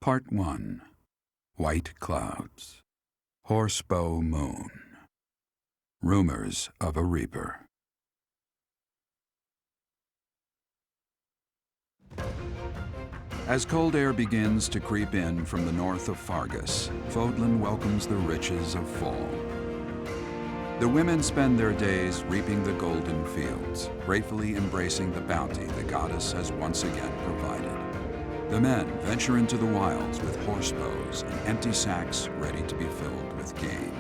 Part 1. White Clouds. Horsebow Moon. Rumors of a Reaper. As cold air begins to creep in from the north of Fargus, Fodlan welcomes the riches of fall. The women spend their days reaping the golden fields, gratefully embracing the bounty the goddess has once again provided. The men venture into the wilds with horse bows and empty sacks ready to be filled with game.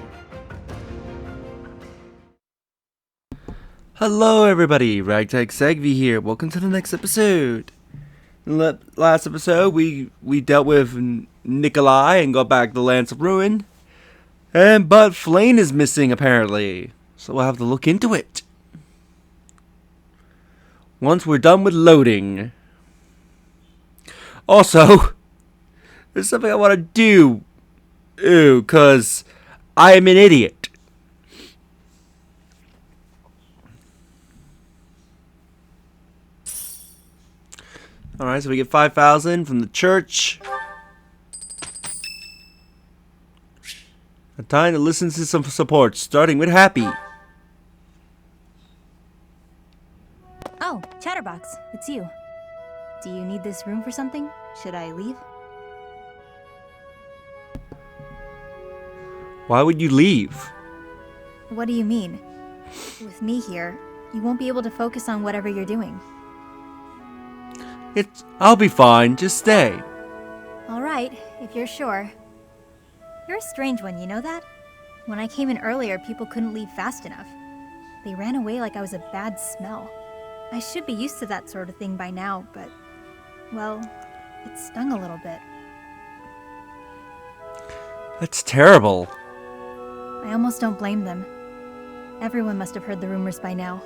Hello everybody, Ragtag Segvi here. Welcome to the next episode. In the last episode, we dealt with Nikolai and got back the Lance of Ruin. But Flayn is missing apparently, so we'll have to look into it. Once we're done with loading. Also, there's something I want to do. Cause I am an idiot. Alright, so we get 5,000 from the church. A time to listen to some support, starting with Happy. Oh, Chatterbox, it's you. Do you need this room for something? Should I leave? Why would you leave? What do you mean? With me here, you won't be able to focus on whatever you're doing. I'll be fine, just stay. Alright, if you're sure. You're a strange one, you know that? When I came in earlier, people couldn't leave fast enough. They ran away like I was a bad smell. I should be used to that sort of thing by now, but, well, it stung a little bit. That's terrible. I almost don't blame them. Everyone must have heard the rumors by now.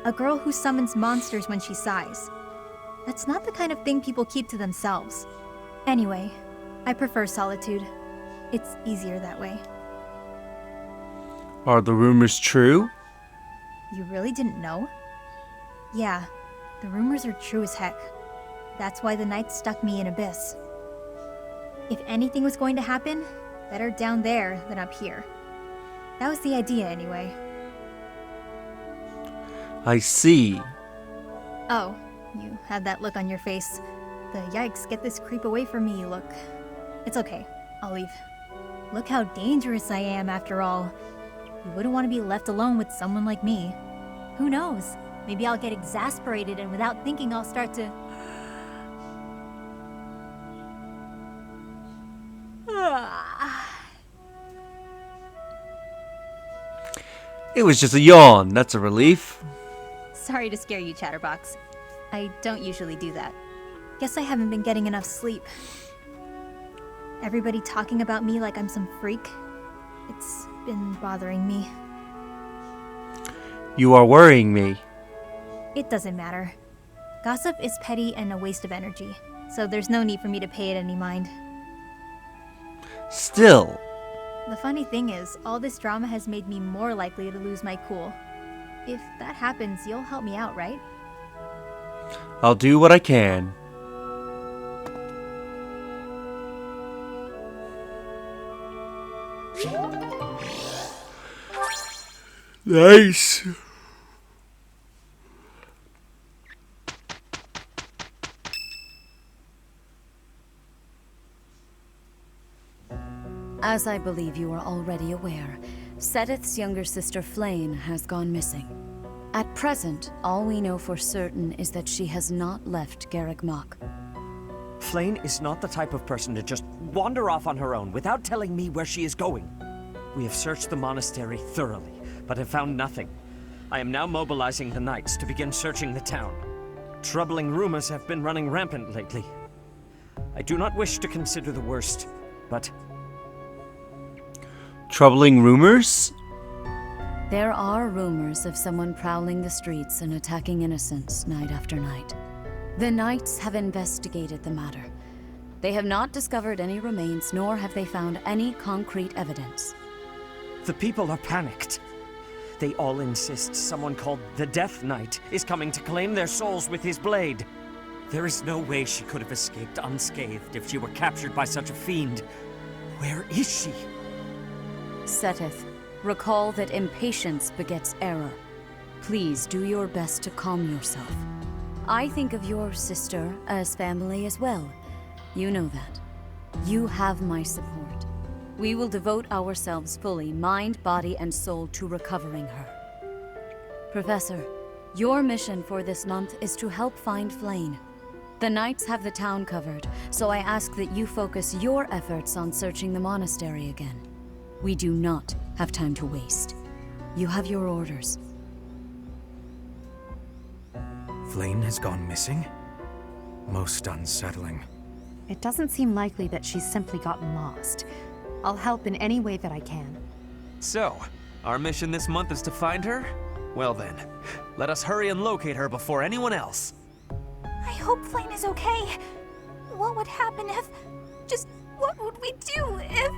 A girl who summons monsters when she sighs. That's not the kind of thing people keep to themselves. Anyway, I prefer solitude. It's easier that way. Are the rumors true? You really didn't know? Yeah, the rumors are true as heck. That's why the knight stuck me in Abyss. If anything was going to happen, better down there than up here. That was the idea anyway. I see. Oh, you had that look on your face. The yikes, get this creep away from me look. It's okay, I'll leave. Look how dangerous I am after all. You wouldn't want to be left alone with someone like me. Who knows? Maybe I'll get exasperated and without thinking I'll start to... It was just a yawn, that's a relief. Sorry to scare you, Chatterbox. I don't usually do that. Guess I haven't been getting enough sleep. Everybody talking about me like I'm some freak. It's been bothering me. You are worrying me. It doesn't matter. Gossip is petty and a waste of energy, so there's no need for me to pay it any mind. Still. The funny thing is, all this drama has made me more likely to lose my cool. If that happens, you'll help me out, right? I'll do what I can. Nice. As I believe you are already aware, Seteth's younger sister Flayn has gone missing. At present, all we know for certain is that she has not left Garreg Mach. Flayn is not the type of person to just wander off on her own without telling me where she is going. We have searched the monastery thoroughly, but have found nothing. I am now mobilizing the knights to begin searching the town. Troubling rumors have been running rampant lately. I do not wish to consider the worst, but... Troubling rumors? There are rumors of someone prowling the streets and attacking innocents night after night. The knights have investigated the matter. They have not discovered any remains, nor have they found any concrete evidence. The people are panicked. They all insist someone called the Death Knight is coming to claim their souls with his blade. There is no way she could have escaped unscathed if she were captured by such a fiend. Where is she? Seteth, recall that impatience begets error. Please do your best to calm yourself. I think of your sister as family as well. You know that. You have my support. We will devote ourselves fully, mind, body, and soul, to recovering her. Professor, your mission for this month is to help find Flayn. The Knights have the town covered, so I ask that you focus your efforts on searching the monastery again. We do not have time to waste. You have your orders. Flayn has gone missing? Most unsettling. It doesn't seem likely that she's simply gotten lost. I'll help in any way that I can. So, our mission this month is to find her? Well then, let us hurry and locate her before anyone else. I hope Flayn is okay. What would happen if... Just what would we do if...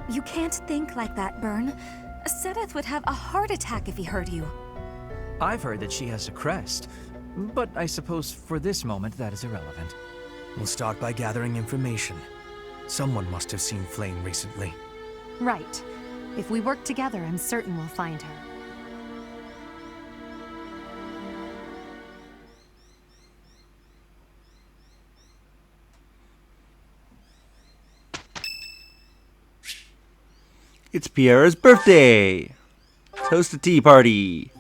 You can't think like that, Byrne. Seteth would have a heart attack if he heard you. I've heard that she has a crest, but I suppose for this moment that is irrelevant. We'll start by gathering information. Someone must have seen Flayn recently. Right. If we work together, I'm certain we'll find her. It's Pierre's birthday! Let's host a tea party!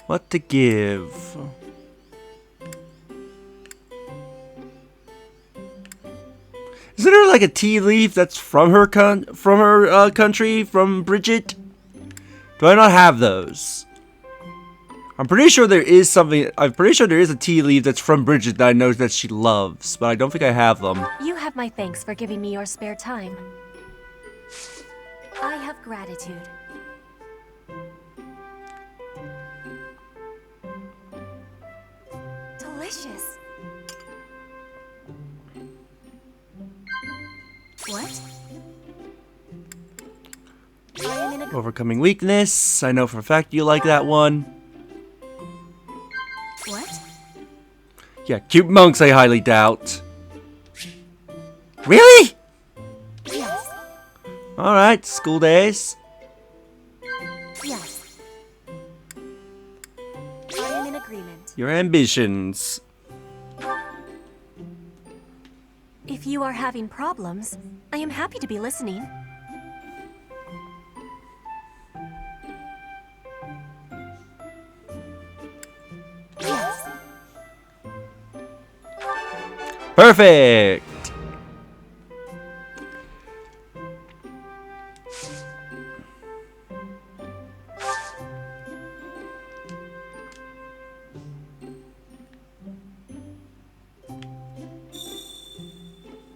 What to give? Isn't there like a tea leaf that's from her country, from Bridget? Do I not have those? I'm pretty sure there is something. I'm pretty sure there is a tea leaf that's from Bridget that I know that she loves, but I don't think I have them. You have my thanks for giving me your spare time. I have gratitude. Delicious. What? I am in a... Overcoming weakness. I know for a fact you like that one. What? Yeah, cute monks I highly doubt. Really? Yes. Alright, school days. Yes. I am in agreement. Your ambitions. If you are having problems, I am happy to be listening. Yes. Perfect!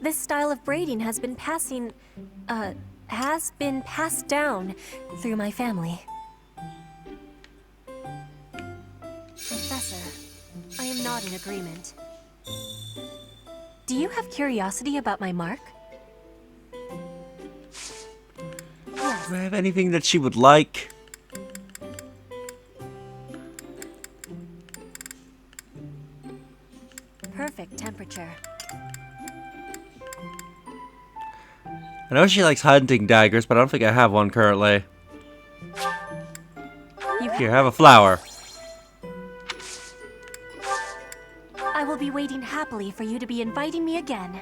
This style of braiding has been passed down through my family. Professor, I am not in agreement. Do you have curiosity about my mark? Yes. Do I have anything that she would like? Perfect temperature. I know she likes hunting daggers, but I don't think I have one currently. Here, have a flower. I will be waiting happily for you to be inviting me again.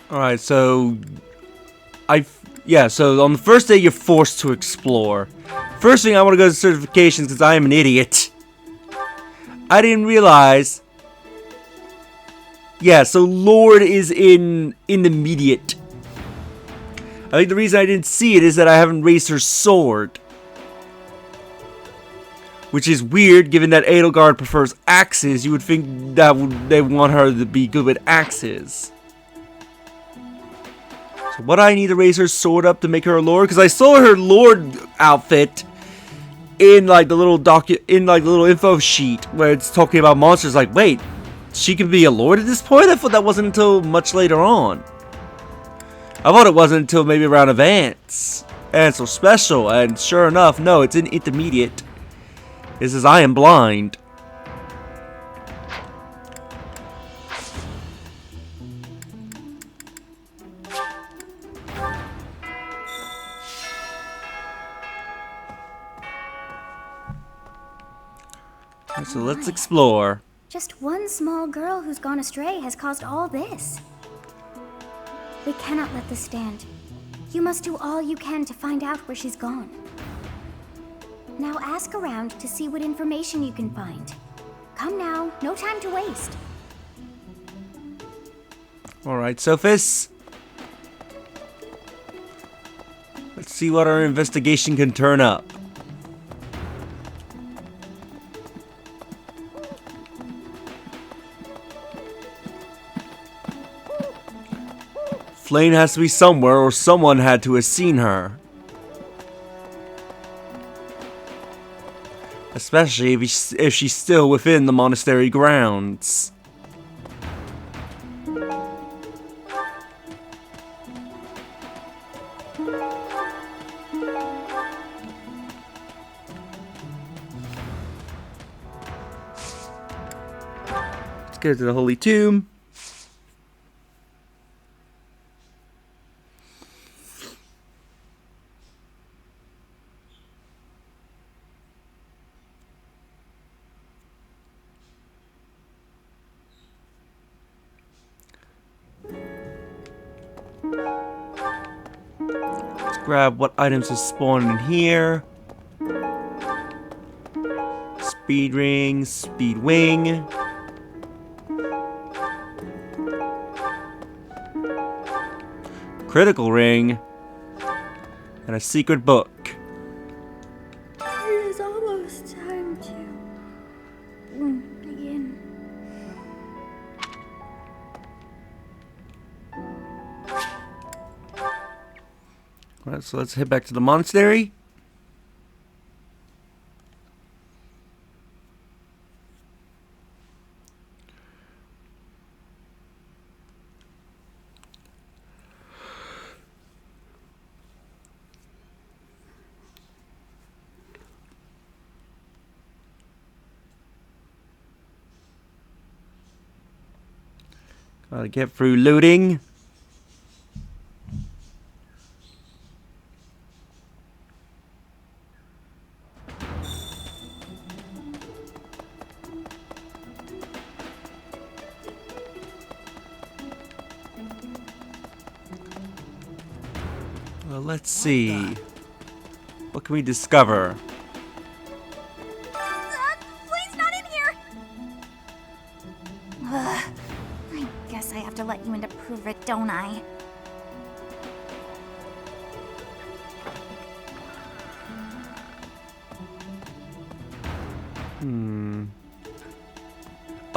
Alright, so... so on the first day you're forced to explore. First thing I want to go to certifications because I am an idiot. I didn't realize... Yeah, so Lord is in immediate. I think the reason I didn't see it is that I haven't raised her sword. Which is weird, given that Edelgard prefers axes. You would think that they want her to be good with axes. So what do I need to raise her sword up to make her a lord? Because I saw her lord outfit in like the little little info sheet where it's talking about monsters. Like, wait, she can be a lord at this point? I thought that wasn't until much later on. I thought it wasn't until maybe around Advance. And so special, and sure enough, no, it's in intermediate. It says I am blind. So let's explore. Just one small girl who's gone astray has caused all this. We cannot let this stand. You must do all you can to find out where she's gone. Now ask around to see what information you can find. Come now, no time to waste. Alright, Sophis. Let's see what our investigation can turn up. Flayn has to be somewhere, or someone had to have seen her. Especially if she's still within the monastery grounds. Let's go to the Holy Tomb. Grab what items are spawned in here. Speed ring, speed wing. Critical ring. And a secret book. It is almost time to begin. Alright, so let's head back to the monastery. Gotta get through looting. Well, let's see. What can we discover? Flayn's not in here! Ugh. I guess I have to let you in to prove it, don't I?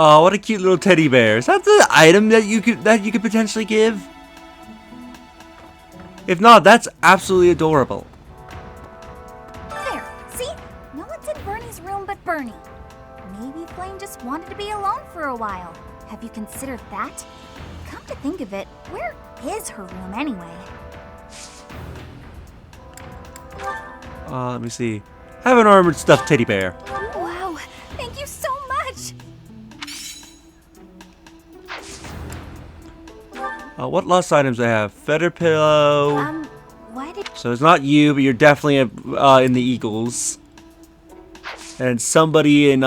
Oh, what a cute little teddy bear. Is that the item that you could potentially give? If not, that's absolutely adorable. There, see? No one's in Bernie's room but Bernie. Maybe Flayn just wanted to be alone for a while. Have you considered that? Come to think of it, where is her room anyway? Let me see. Have an armored stuffed teddy bear. Wow, thank you so much! What lost items I have? Feather pillow. Why did... So it's not you, but you're definitely in the Eagles. And somebody in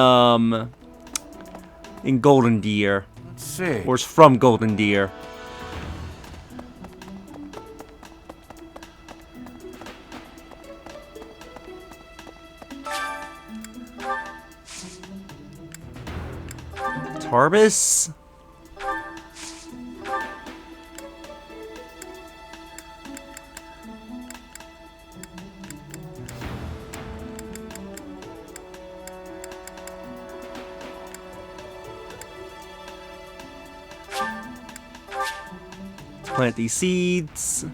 Golden Deer. Let's see. Or it's from Golden Deer. Tarbis? plant these seeds.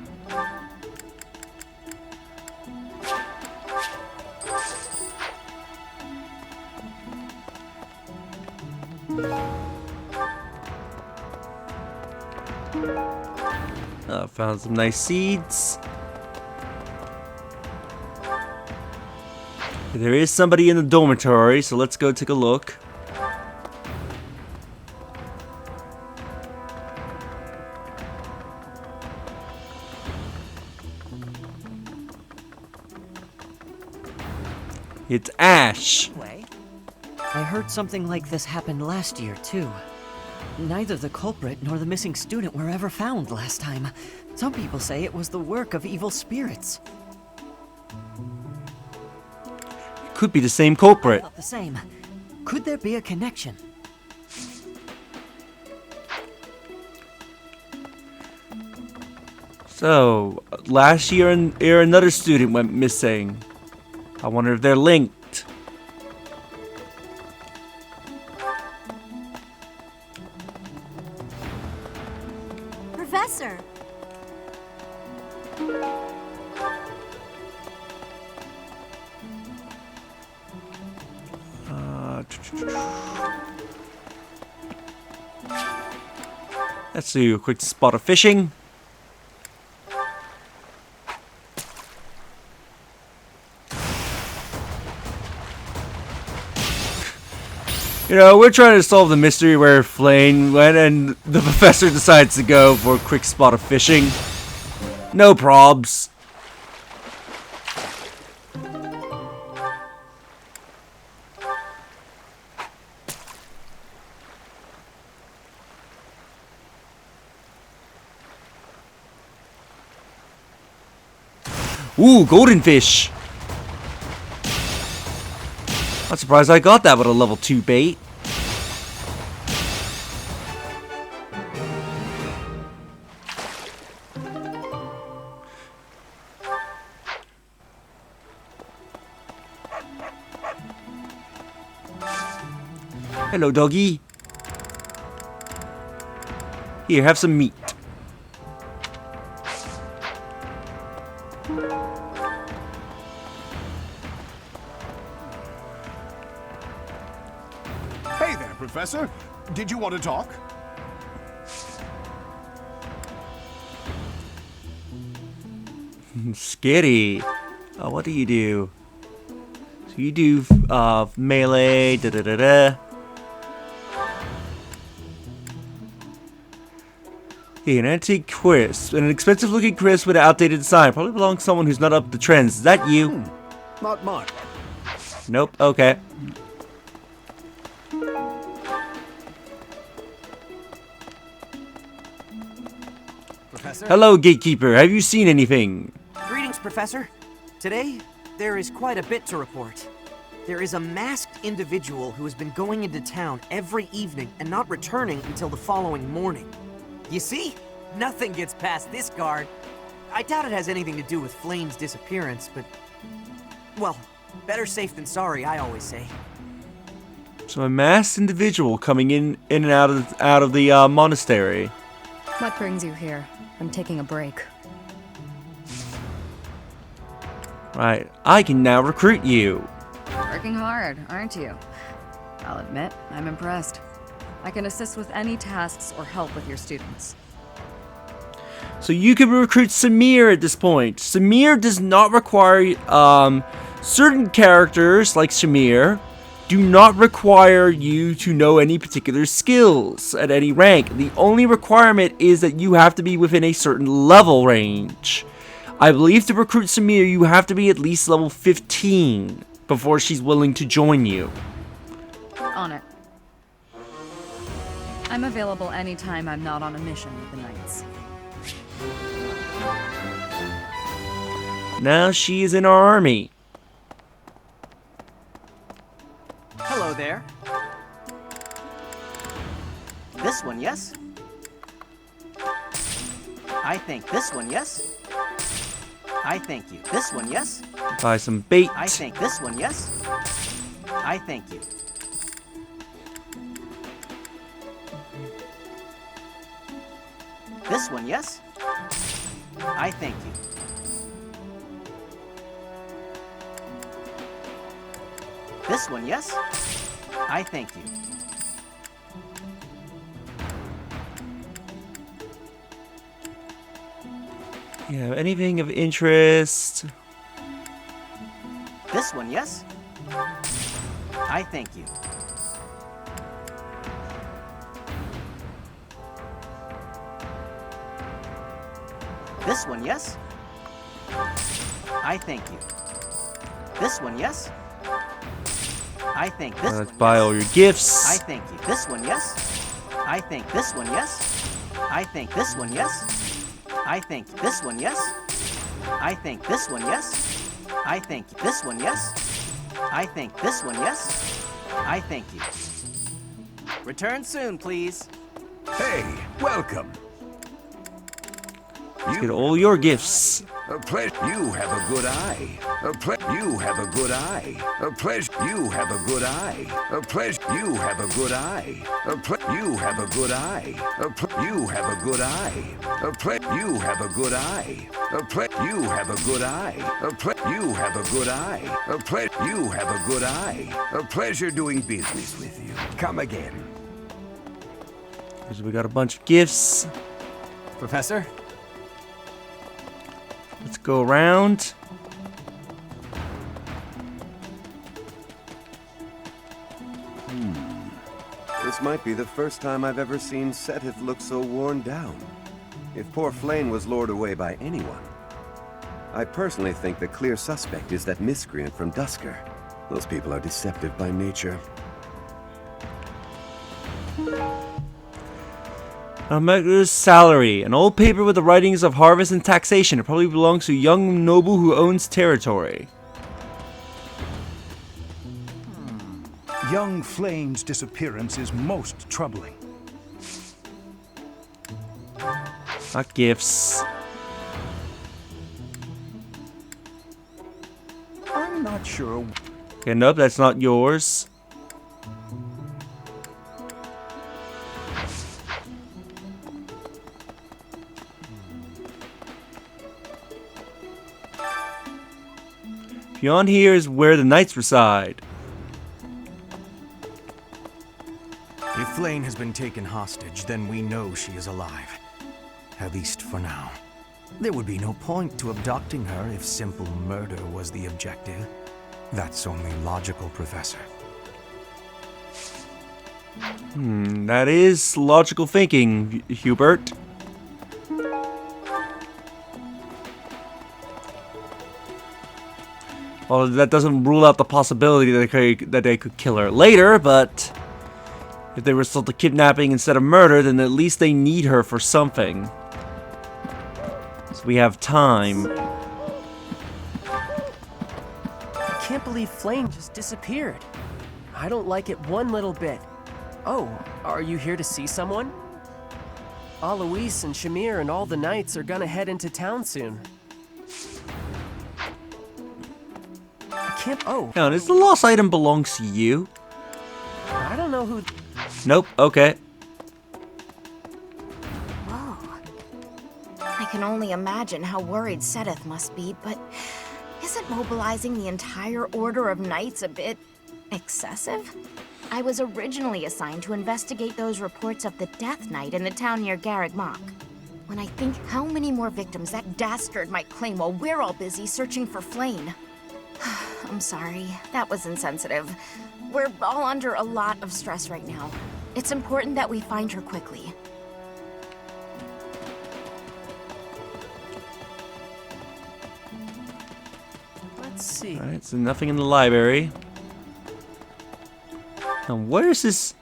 Found some nice seeds. There is somebody in the dormitory, so let's go take a look. It's Ash. I heard something like this happened last year, too. Neither the culprit nor the missing student were ever found last time. Some people say it was the work of evil spirits. Could be the same culprit. Not the same. Could there be a connection? So, last year another student went missing. I wonder if they're linked. Professor! Let's do a quick spot of fishing. You know, we're trying to solve the mystery where Flayn went and the professor decides to go for a quick spot of fishing. No probs. Ooh, golden fish. Not surprised I got that with a level 2 bait. Hello, doggy. Here, have some meat. Hey there, Professor. Did you want to talk? Skitty. Oh, what do you do? So you do melee, da-da-da-da. Here, an antique crisp. An expensive looking crisp with an outdated design. Probably belongs to someone who's not up to trends. Is that you? Not mine. Nope, okay. Professor? Hello, gatekeeper. Have you seen anything? Greetings, Professor. Today, there is quite a bit to report. There is a masked individual who has been going into town every evening and not returning until the following morning. You see? Nothing gets past this guard. I doubt it has anything to do with Flayn's disappearance, but... well, better safe than sorry, I always say. So a masked individual coming in and out of the monastery. What brings you here? I'm taking a break. Right, I can now recruit you. Working hard, aren't you? I'll admit, I'm impressed. I can assist with any tasks or help with your students. So you can recruit Samir at this point. Samir does not require, certain characters like Samir do not require you to know any particular skills at any rank. The only requirement is that you have to be within a certain level range. I believe to recruit Samir, you have to be at least level 15 before she's willing to join you. On it. I'm available anytime I'm not on a mission with the Knights. Now she is in our army. Hello there. This one, yes? I think this one, yes? I thank you. This one, yes? Buy some bait. I think this one, yes? I thank you. This one, yes? I thank you. This one, yes? I thank you. Yeah, anything of interest? This one, yes? I thank you. This one, yes? I thank you. This one, yes? I thank this Let's one, buy yes? all your gifts. I thank you. This one, yes? I thank this one, yes? I thank this one, yes? I thank this one, yes? I thank this one, yes? I thank this one, yes? I thank this one, yes? I thank you. Return soon, please. Hey, welcome. Let's get all your gifts. A pleasure. You have a good eye. You have a good eye. A pleasure. You have a good eye. A pleasure. You have a good eye. You have a good eye. You have a good eye. You have a good eye. You have a good eye. You have a good eye. You have a good eye. A pleasure doing business with you. Come again. So we got a bunch of gifts. Professor? Let's go around. This might be the first time I've ever seen Seteth look so worn down. If poor Flayn was lured away by anyone, I personally think the clear suspect is that miscreant from Dusker. Those people are deceptive by nature. Maker's salary. An old paper with the writings of harvest and taxation. It probably belongs to a young noble who owns territory. Young Flayn's disappearance is most troubling. Not gifts. I'm not sure. Okay, nope, that's not yours. Beyond here is where the knights reside. If Flayn has been taken hostage, then we know she is alive. At least for now. There would be no point to abducting her if simple murder was the objective. That's only logical, Professor. That is logical thinking, Hubert. Well, that doesn't rule out the possibility that they could kill her later, but if they resort to kidnapping instead of murder, then at least they need her for something. So we have time. I can't believe Flayn just disappeared. I don't like it one little bit. Oh, are you here to see someone? Alois and Shamir and all the knights are gonna head into town soon. Oh. Now, does the lost item belongs to you? I don't know who. Nope. Okay. Whoa. I can only imagine how worried Seteth must be, but isn't mobilizing the entire Order of Knights a bit excessive? I was originally assigned to investigate those reports of the Death Knight in the town near Garreg Mach. When I think how many more victims that dastard might claim while we're all busy searching for Flayn. I'm sorry, that was insensitive. We're all under a lot of stress right now. It's important that we find her quickly. Let's see. Alright, so nothing in the library. Now, where is this?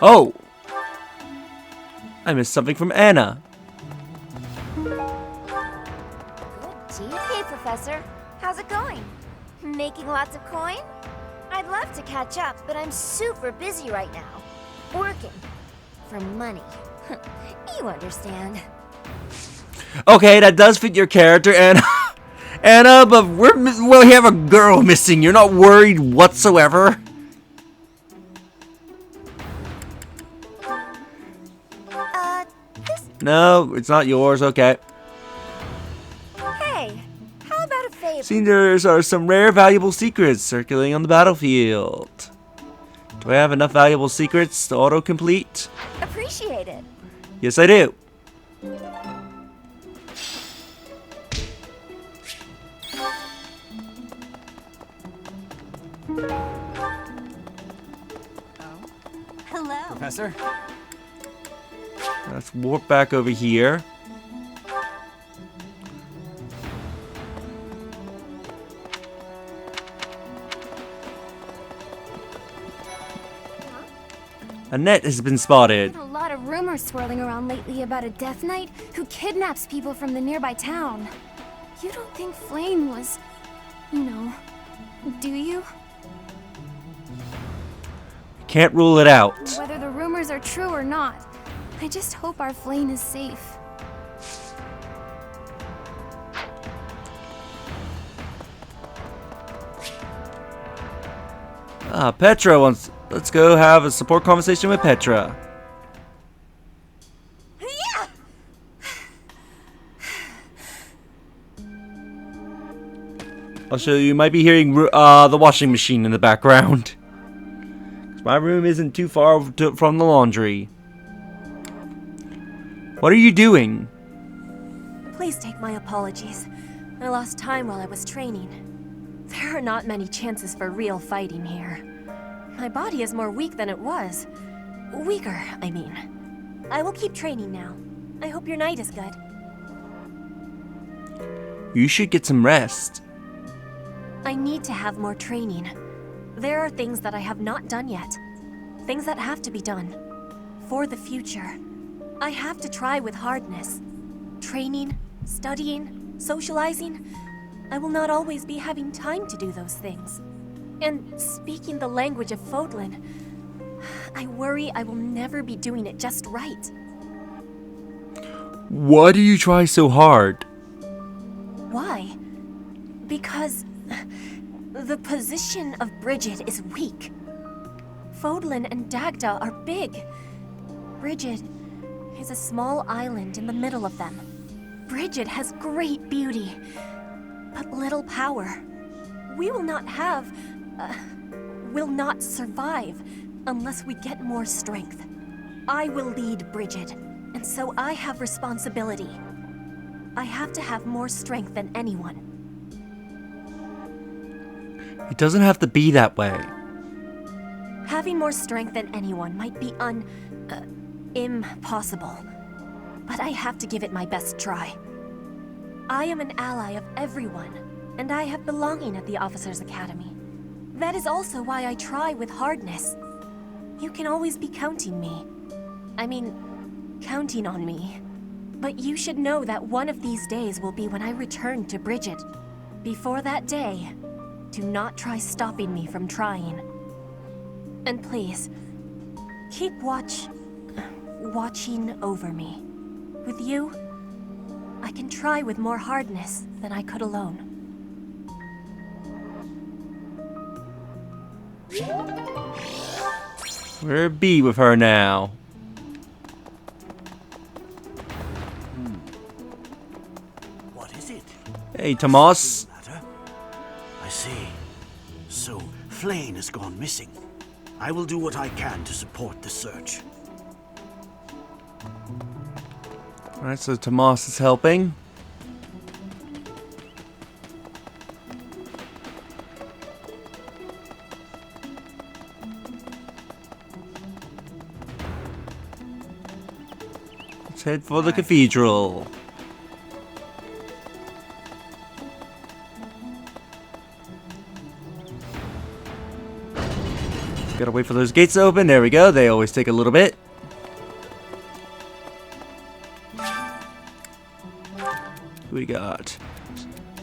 Oh! I missed something from Anna. Good to you. Hey, Professor. How's it going? Making lots of coin? I'd love to catch up, but I'm super busy right now. Working. For money. You understand. Okay, that does fit your character, Anna. Anna, but we have a girl missing. You're not worried whatsoever? No, it's not yours. Okay. How about a favor? Seems there are some rare valuable secrets circulating on the battlefield. Do I have enough valuable secrets to autocomplete? Appreciate it. Yes, I do. Hello. Professor? Let's warp back over here. A net has been spotted. A lot of rumors swirling around lately about a Death Knight who kidnaps people from the nearby town. You don't think Flayn was, do you? Can't rule it out. Whether the rumors are true or not, I just hope our Flayn is safe. Petra wants... Let's go have a support conversation with Petra. Yeah! I'll show you. You might be hearing the washing machine in the background. My room isn't too far from the laundry. What are you doing? Please take my apologies. I lost time while I was training. There are not many chances for real fighting here. My body is more weak than it was. Weaker, I mean. I will keep training now. I hope your night is good. You should get some rest. I need to have more training. There are things that I have not done yet. Things that have to be done. For the future. I have to try with hardness. Training, studying, socializing. I will not always be having time to do those things. And speaking the language of Fodlan, I worry I will never be doing it just right. Why do you try so hard? Why? Because the position of Bridget is weak. Fodlan and Dagda are big. Bridget is a small island in the middle of them. Bridget has great beauty, but little power. We will not survive unless we get more strength. I will lead Bridget, and so I have responsibility. I have to have more strength than anyone. It doesn't have to be that way. Having more strength than anyone might be impossible. But I have to give it my best try. I am an ally of everyone, and I have belonging at the Officers' Academy. That is also why I try with hardness. You can always be counting on me. But you should know that one of these days will be when I return to Bridget. Before that day, do not try stopping me from trying. And please, keep watching over me. With you, I can try with more hardness than I could alone. Where be with her now? What is it? Hey, Tomas. I see. So, Flayn has gone missing. I will do what I can to support the search. Alright, so Tomas is helping. Let's head for the cathedral. Gotta wait for those gates to open. There we go. They always take a little bit. Who we got?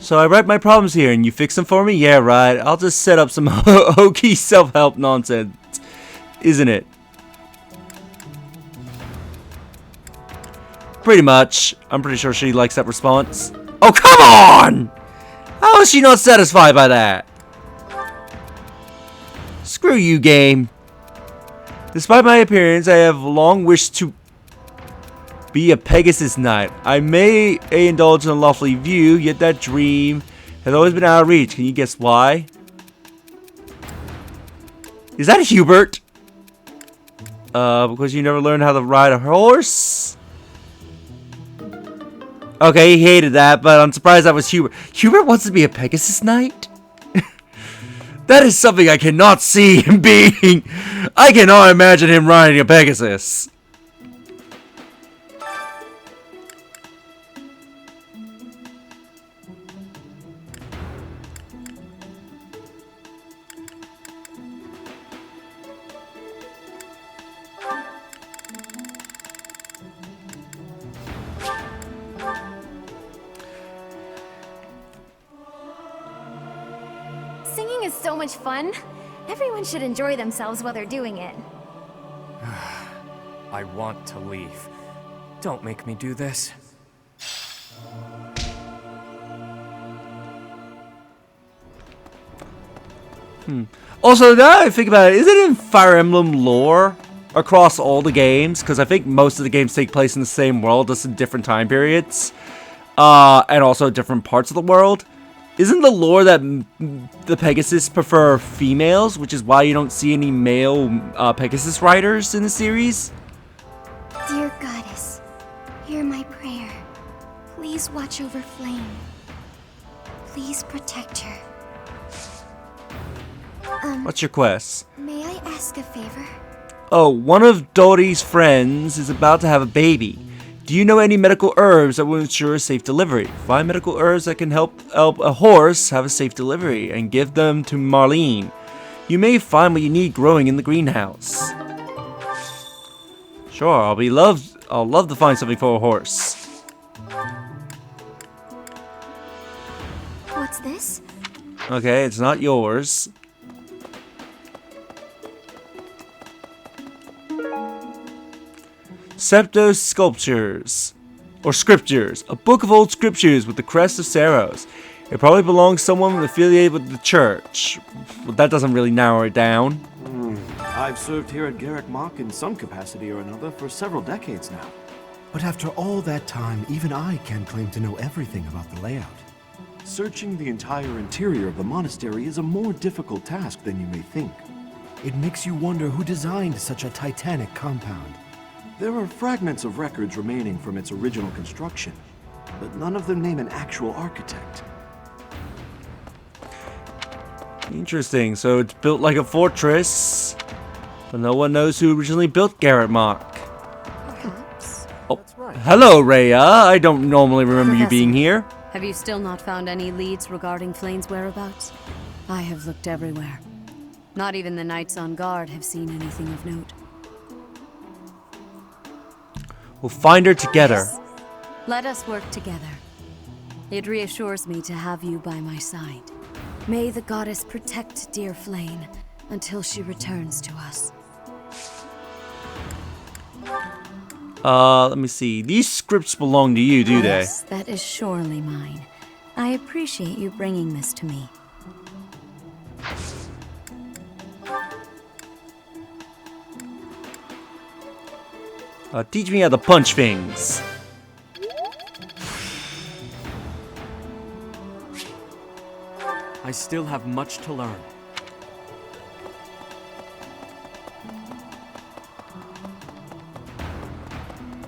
So I write my problems here and you fix them for me? Yeah, right. I'll just set up some hokey self-help nonsense. Isn't it? Pretty much. I'm pretty sure she likes that response. Oh, come on! How is she not satisfied by that? Screw you, game. Despite my appearance, I have long wished to be a Pegasus Knight. I may indulge in a lofty view, yet that dream has always been out of reach. Can you guess why? Is that Hubert? Because you never learned how to ride a horse? Okay, he hated that, but I'm surprised that was Hubert. Hubert wants to be a Pegasus Knight? That is something I cannot see him being. I cannot imagine him riding a Pegasus. Singing is so much fun. Everyone should enjoy themselves while they're doing it. I want to leave. Don't make me do this. Also, now I think about it, is it in Fire Emblem lore across all the games? Because I think most of the games take place in the same world, just in different time periods. And also different parts of the world. Isn't the lore that the Pegasus prefer females, which is why you don't see any male Pegasus riders in the series? Dear Goddess, hear my prayer. Please watch over Flayn. Please protect her. What's your quest? May I ask a favor? Oh, one of Dory's friends is about to have a baby. Do you know any medical herbs that will ensure a safe delivery? Find medical herbs that can help a horse have a safe delivery and give them to Marlene. You may find what you need growing in the greenhouse. Sure, I'll love to find something for a horse. What's this? Okay, it's not yours. Septos Sculptures, or Scriptures, a book of old scriptures with the crest of Saros. It probably belongs to someone affiliated with the church. Well, that doesn't really narrow it down. I've served here at Garrick Mach in some capacity or another for several decades now. But after all that time, even I can't claim to know everything about the layout. Searching the entire interior of the monastery is a more difficult task than you may think. It makes you wonder who designed such a titanic compound. There are fragments of records remaining from its original construction, but none of them name an actual architect. Interesting, so it's built like a fortress, but no one knows who originally built Garrett Mach. Perhaps. Oh, hello, Rhea. I don't normally remember you being here. Have you still not found any leads regarding Flayn's whereabouts? I have looked everywhere. Not even the knights on guard have seen anything of note. We'll find her together. Let us work together. It reassures me to have you by my side. May the goddess protect dear Flayn until she returns to us. Let me see. These scripts belong to you, do they? Yes, that is surely mine. I appreciate you bringing this to me. Teach me how to punch things. I still have much to learn.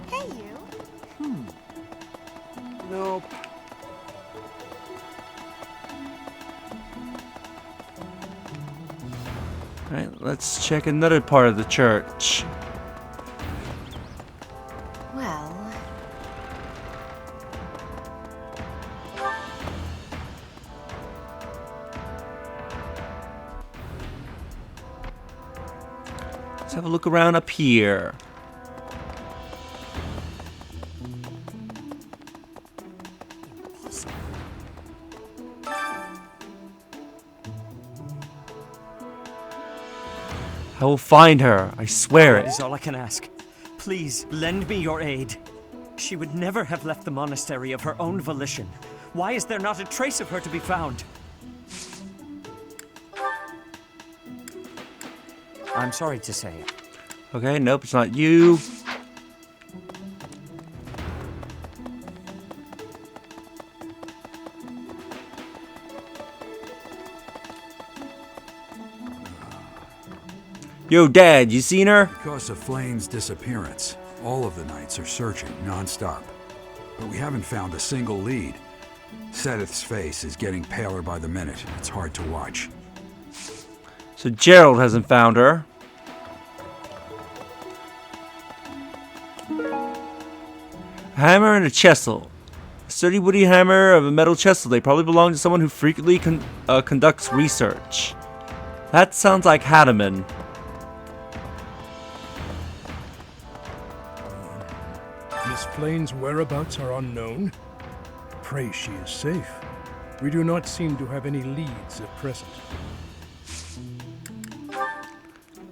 Hey, you. Nope. Alright, let's check another part of the church. Well, Let's have a look around up here. I will find her. I swear it. That is all I can ask. Please, lend me your aid. She would never have left the monastery of her own volition. Why is there not a trace of her to be found? I'm sorry to say. Okay, nope, it's not you. Yo, Dad, you seen her? Because of Flayn's disappearance, all of the knights are searching non-stop. But we haven't found a single lead. Seteth's face is getting paler by the minute. It's hard to watch. So Gerald hasn't found her. A hammer and a chestle. A sturdy woody hammer of a metal chestle. They probably belong to someone who frequently conducts research. That sounds like Hademan. Miss Flayn's whereabouts are unknown. Pray she is safe. We do not seem to have any leads at present.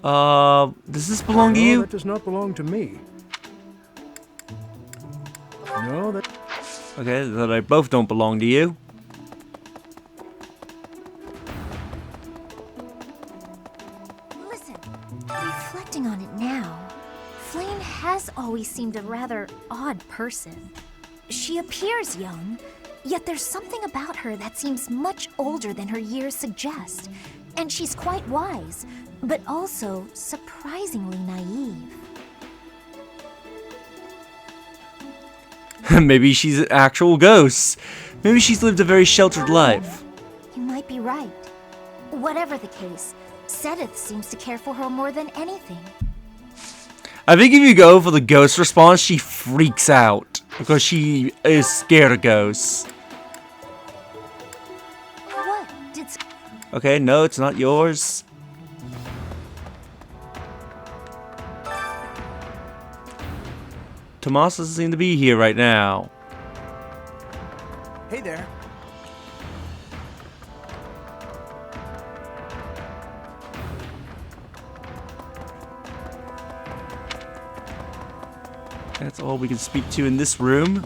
Does this belong to you? That does not belong to me. No, that... Okay, they both don't belong to you. Listen, reflecting on it now, Flayn has always seemed a rather odd person. She appears young, yet there's something about her that seems much older than her years suggest. And she's quite wise, but also surprisingly naive. Maybe she's an actual ghost. Maybe she's lived a very sheltered life. You might be right. Whatever the case, Seteth seems to care for her more than anything. I think if you go for the ghost response, she freaks out because she is scared of ghosts. What did... Okay, no, it's not yours. Tomas doesn't seem to be here right now. Hey there. That's all we can speak to in this room.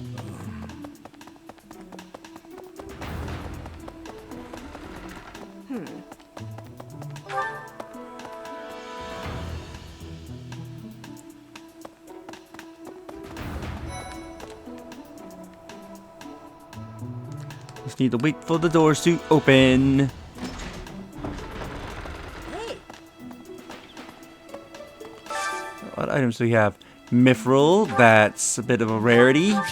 Just need to wait for the doors to open. What items do we have? Mithril, that's a bit of a rarity. I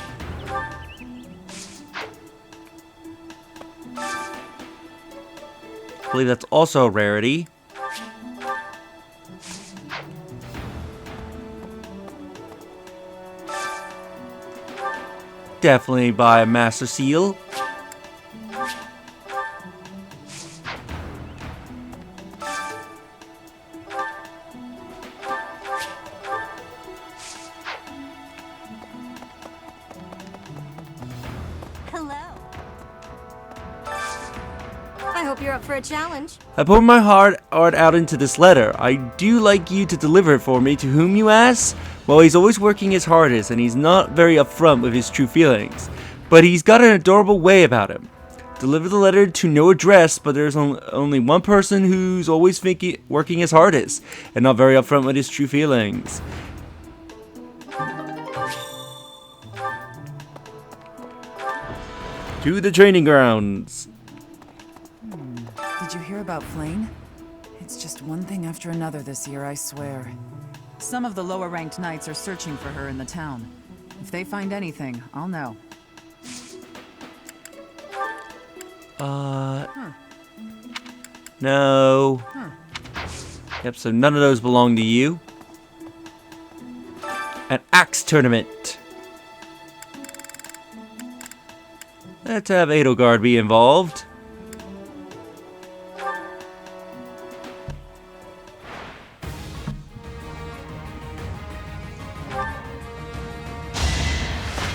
believe that's also a rarity. Definitely buy a Master Seal. I hope you're up for a challenge. I poured my heart out into this letter. I do like you to deliver it for me. To whom you ask? Well, he's always working his hardest, and he's not very upfront with his true feelings. But he's got an adorable way about him. Deliver the letter to no address, but there's only one person who's always working his hardest, and not very upfront with his true feelings. To the training grounds. Did you hear about Flayn? It's just one thing after another this year, I swear. Some of the lower-ranked knights are searching for her in the town. If they find anything, I'll know. No. Yep, so none of those belong to you. An axe tournament. Let's have Edelgard be involved.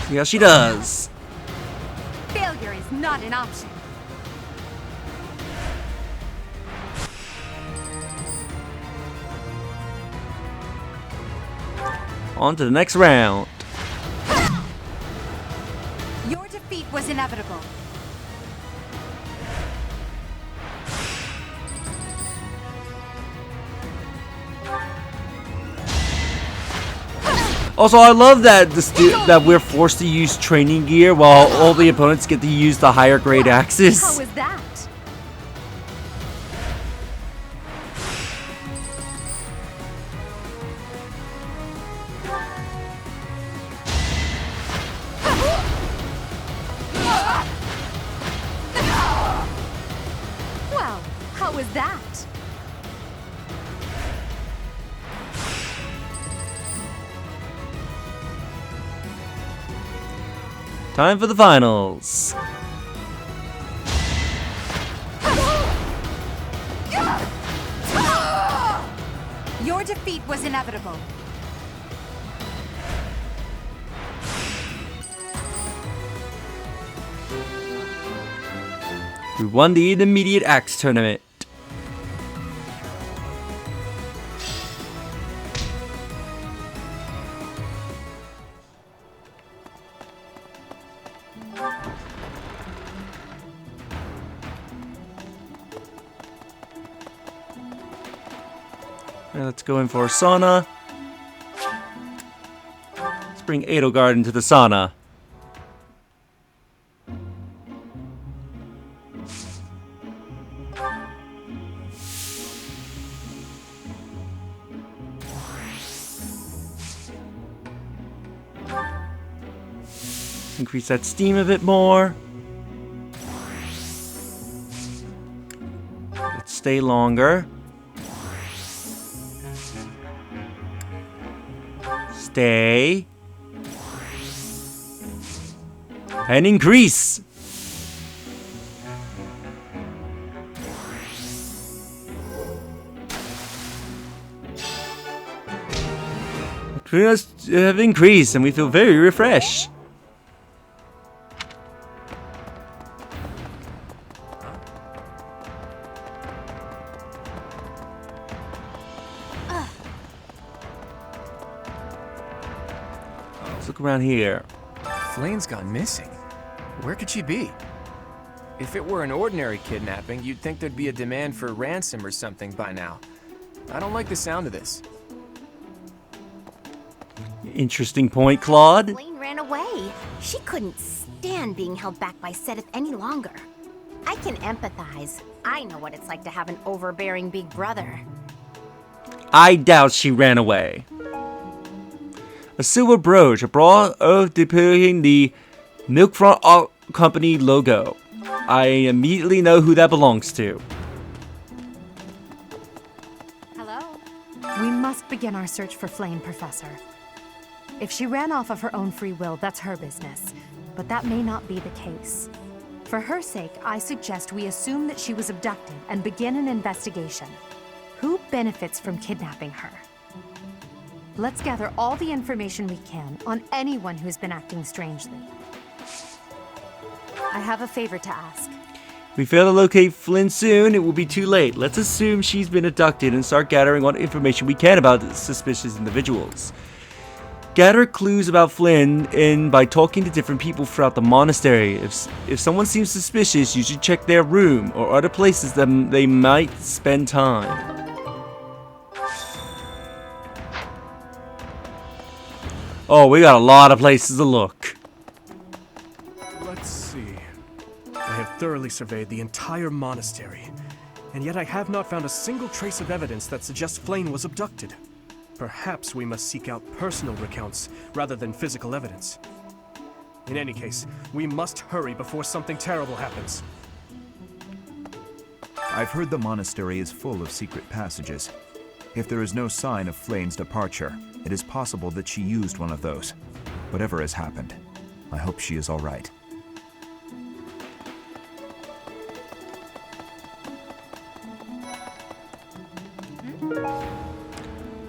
Yeah, she does. Failure is not an option. On to the next round. Your defeat was inevitable. Also, I love that that we're forced to use training gear while all the opponents get to use the higher grade axes. How was that? What was that? Time for the finals. Your defeat was inevitable. We won the intermediate axe tournament. Let's go in for a sauna. Let's bring Edelgard into the sauna. Increase that steam a bit more. Let's stay longer. Stay. And increase. We just have increased and we feel very refreshed. Let's look around here. Flayn's gone missing. Where could she be? If it were an ordinary kidnapping, you'd think there'd be a demand for ransom or something by now. I don't like the sound of this. Interesting point, Claude. Flayn ran away. She couldn't stand being held back by Seteth any longer. I can empathize. I know what it's like to have an overbearing big brother. I doubt she ran away. A silver brooch, a bra of depicting the Milkfront Art Company logo. I immediately know who that belongs to. Hello? We must begin our search for Flayn, Professor. If she ran off of her own free will, that's her business. But that may not be the case. For her sake, I suggest we assume that she was abducted and begin an investigation. Who benefits from kidnapping her? Let's gather all the information we can on anyone who's been acting strangely. I have a favor to ask. If we fail to locate Flynn soon, it will be too late. Let's assume she's been abducted and start gathering what information we can about suspicious individuals. Gather clues about Flayn in by talking to different people throughout the monastery. If someone seems suspicious, you should check their room or other places that they might spend time. Oh, we got a lot of places to look. Let's see. I have thoroughly surveyed the entire monastery, and yet I have not found a single trace of evidence that suggests Flayn was abducted. Perhaps we must seek out personal recounts rather than physical evidence. In any case, we must hurry before something terrible happens. I've heard the monastery is full of secret passages. If there is no sign of Flayn's departure, it is possible that she used one of those. Whatever has happened, I hope she is all right.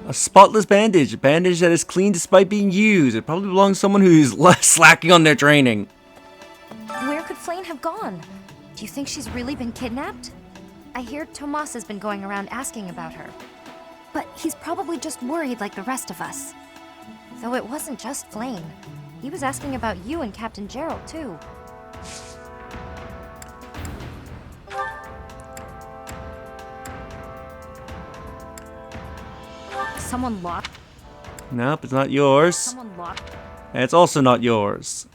A spotless bandage. A bandage that is clean despite being used. It probably belongs to someone who's slacking on their training. Where could Flayn have gone? Do you think she's really been kidnapped? I hear Tomas has been going around asking about her. But he's probably just worried like the rest of us. Though it wasn't just Flayn. He was asking about you and Captain Gerald, too. Someone locked. Nope, it's not yours. Someone locked. And it's also not yours.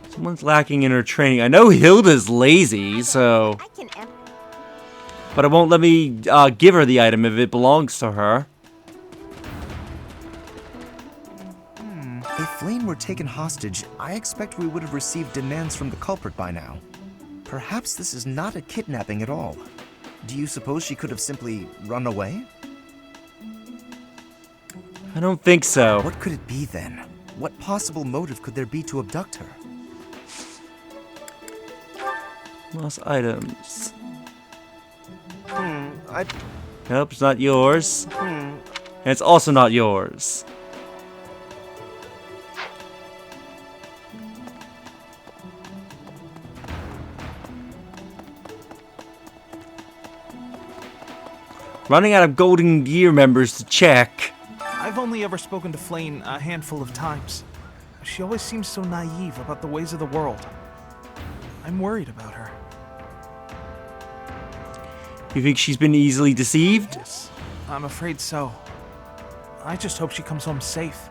Someone's lacking in her training. I know Hilda's lazy, so... But it won't let me give her the item if it belongs to her. If Flayn were taken hostage, I expect we would have received demands from the culprit by now. Perhaps this is not a kidnapping at all. Do you suppose she could have simply run away? I don't think so. What could it be then? What possible motive could there be to abduct her? Lost items. I... Nope, it's not yours. And it's also not yours. Running out of Golden Gear members to check. I've only ever spoken to Flayn a handful of times. She always seems so naive about the ways of the world. I'm worried about her. You think she's been easily deceived? Yes, I'm afraid so. I just hope she comes home safe.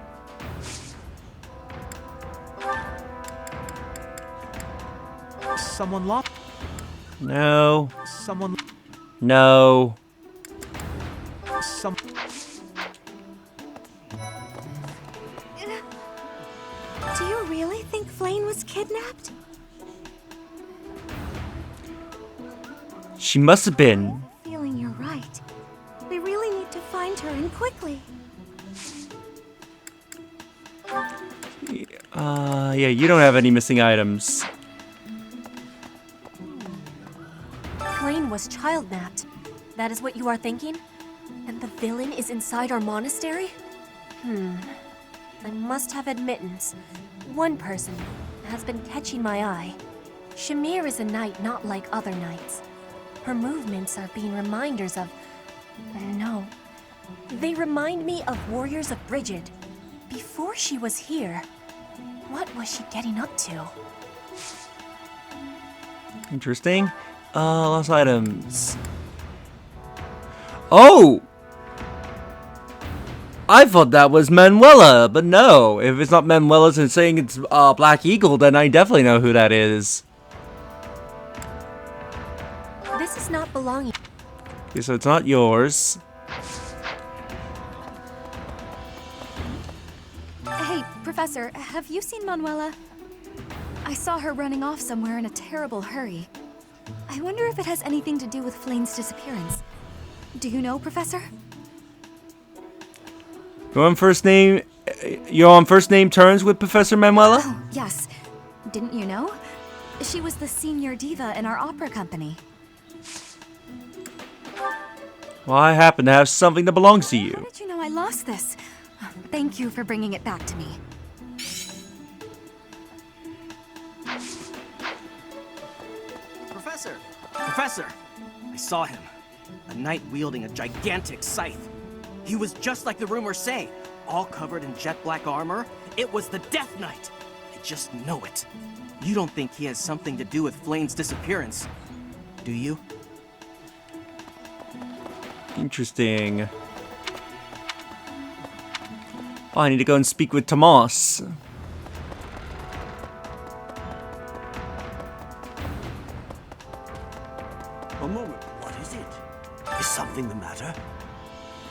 Someone locked. No. Someone. No. Some. Do you really think Flayn was kidnapped? She must have been. Feeling you're right. We really need to find her and quickly. Yeah, you don't have any missing items. Flayn was child-napped. That is what you are thinking? And the villain is inside our monastery? I must have admittance. One person has been catching my eye. Shamir is a knight not like other knights. Her movements are being reminders of... No. They remind me of warriors of Brigid. Before she was here, what was she getting up to? Interesting. Lost items. Oh! I thought that was Manuela, but no. If it's not Manuela's and saying it's Black Eagle, then I definitely know who that is. This is not belonging. Okay, so it's not yours. Hey, Professor, have you seen Manuela? I saw her running off somewhere in a terrible hurry. I wonder if it has anything to do with Flayn's disappearance. Do you know, Professor? You're on first name terms with Professor Manuela? Oh, yes. Didn't you know? She was the senior diva in our opera company. Well, I happen to have something that belongs to you. How did you know I lost this? Thank you for bringing it back to me. Professor! Professor! I saw him. A knight wielding a gigantic scythe. He was just like the rumors say, all covered in jet black armor. It was the Death Knight. I just know it. You don't think he has something to do with Flayn's disappearance, do you? Interesting. Oh, I need to go and speak with Tomas. A moment, what is it? Is something the matter?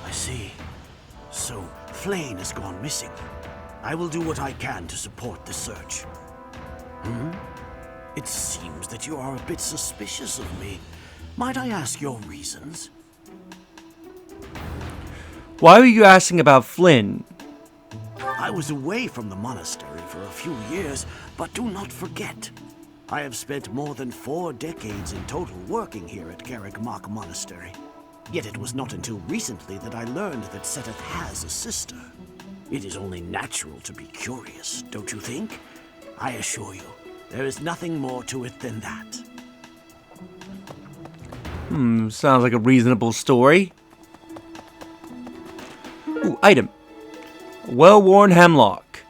I see. So, Flayn has gone missing. I will do what I can to support the search. It seems that you are a bit suspicious of me. Might I ask your reasons? Why were you asking about Flynn? I was away from the monastery for a few years, but do not forget, I have spent more than 4 decades in total working here at Garreg Monastery. Yet it was not until recently that I learned that Seteth has a sister. It is only natural to be curious, don't you think? I assure you, there is nothing more to it than that. Sounds like a reasonable story. Ooh, item. Well-worn hemlock.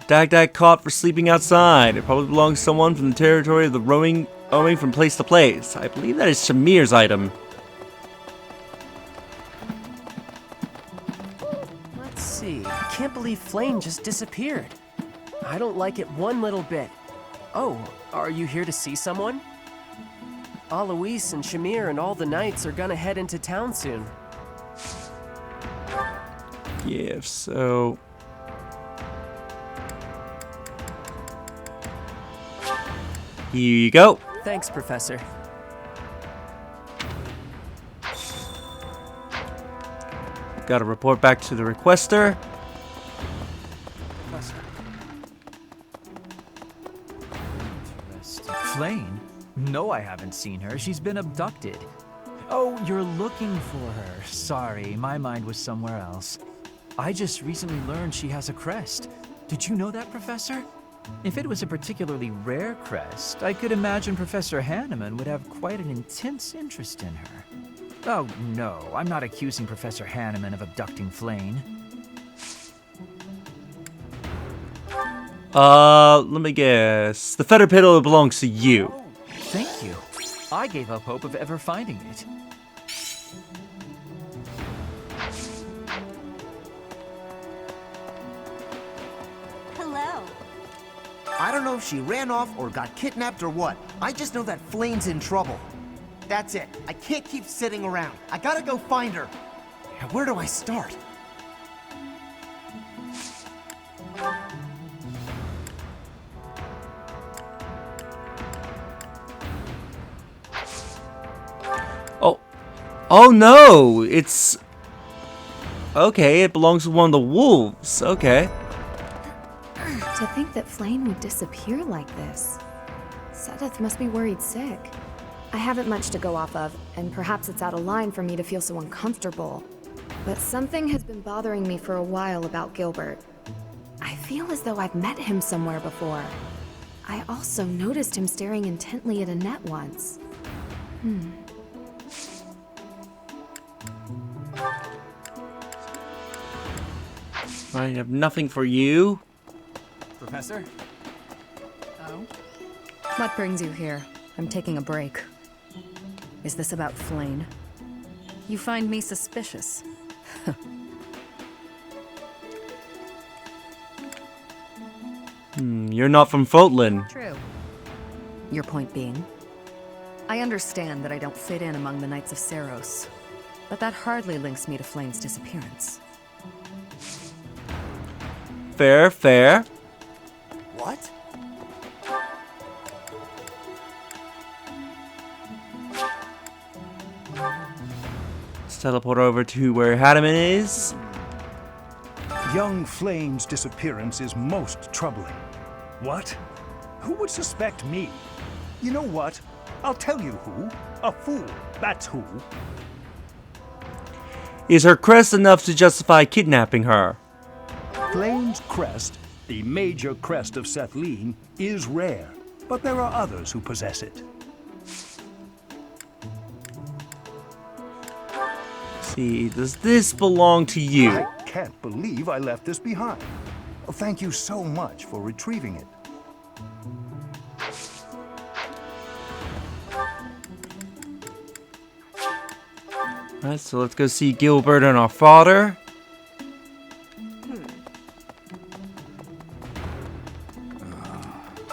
Dag caught for sleeping outside. It probably belongs to someone from the territory of the roaming from place to place. I believe that is Shamir's item. Let's see. I can't believe Flayn just disappeared. I don't like it one little bit. Oh, are you here to see someone? Alois and Shamir and all the knights are gonna head into town soon. Yeah, so... Here you go. Thanks, Professor. Got to report back to the requester. Flayn? No, I haven't seen her. She's been abducted. Oh, you're looking for her. Sorry, my mind was somewhere else. I just recently learned she has a crest. Did you know that, Professor? If it was a particularly rare crest, I could imagine Professor Hanneman would have quite an intense interest in her. Oh, no, I'm not accusing Professor Hanneman of abducting Flayn. Let me guess. The feather pillow belongs to you. Thank you. I gave up hope of ever finding it. Hello. I don't know if she ran off or got kidnapped or what. I just know that Flayn's in trouble. That's it. I can't keep sitting around. I gotta go find her. Where do I start? Oh no! It's... Okay, it belongs to one of the wolves. Okay. To think that Flayn would disappear like this. Seteth must be worried sick. I haven't much to go off of, and perhaps it's out of line for me to feel so uncomfortable. But something has been bothering me for a while about Gilbert. I feel as though I've met him somewhere before. I also noticed him staring intently at Annette once. I have nothing for you. Professor? Oh? What brings you here? I'm taking a break. Is this about Flayn? You find me suspicious. You're not from Fotland. True. Your point being? I understand that I don't fit in among the Knights of Seros, but that hardly links me to Flayn's disappearance. Fair, fair. What? Let's teleport over to where Hanneman is. Young Flayn's disappearance is most troubling. What? Who would suspect me? You know what? I'll tell you who. A fool, that's who. Is her crest enough to justify kidnapping her? Flayn's crest, the major crest of Seteth, is rare, but there are others who possess it. See, does this belong to you? I can't believe I left this behind. Thank you so much for retrieving it. Alright, so let's go see Gilbert and our father.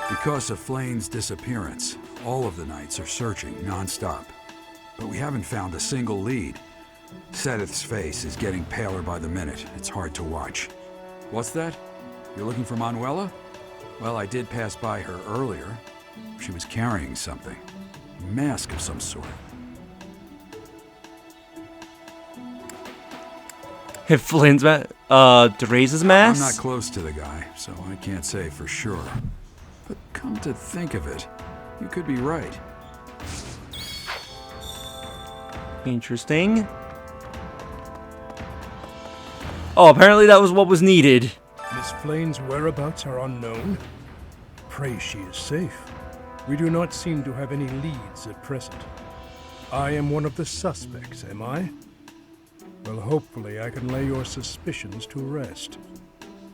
Because of Flayn's disappearance, all of the Knights are searching non-stop. But we haven't found a single lead. Seteth's face is getting paler by the minute. It's hard to watch. What's that? You're looking for Manuela? Well, I did pass by her earlier. She was carrying something. A mask of some sort. If Flynn's Dreza's mask? I'm not close to the guy, so I can't say for sure. But come to think of it, you could be right. Interesting. Oh, apparently that was what was needed. Miss Flayn's whereabouts are unknown. Pray she is safe. We do not seem to have any leads at present. I am one of the suspects, am I? Well, hopefully I can lay your suspicions to rest.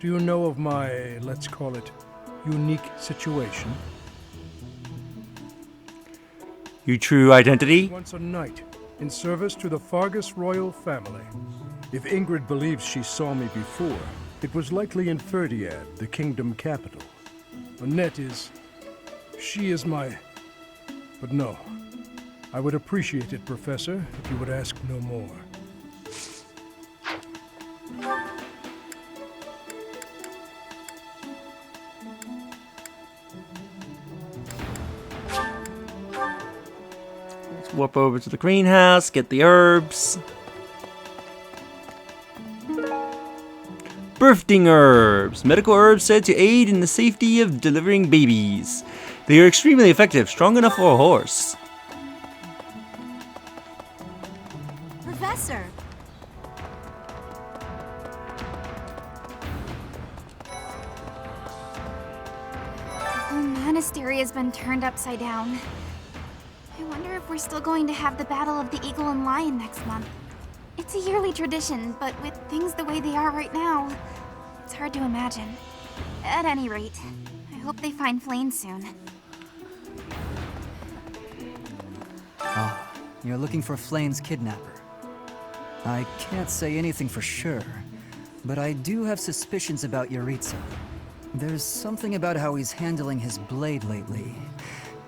Do you know of my, let's call it, unique situation? Your true identity? Once a knight, in service to the Fargus royal family. If Ingrid believes she saw me before, it was likely in Ferdiad, the kingdom capital. Annette is... she is my... But no. I would appreciate it, Professor, if you would ask no more. Warp over to the greenhouse, get the herbs. Birthing herbs. Medical herbs said to aid in the safety of delivering babies. They are extremely effective, strong enough for a horse. Professor! The whole monastery has been turned upside down. I wonder if we're still going to have the Battle of the Eagle and Lion next month. It's a yearly tradition, but with things the way they are right now, it's hard to imagine. At any rate, I hope they find Flayn soon. Ah, you're looking for Flayn's kidnapper. I can't say anything for sure, but I do have suspicions about Yuritsa. There's something about how he's handling his blade lately.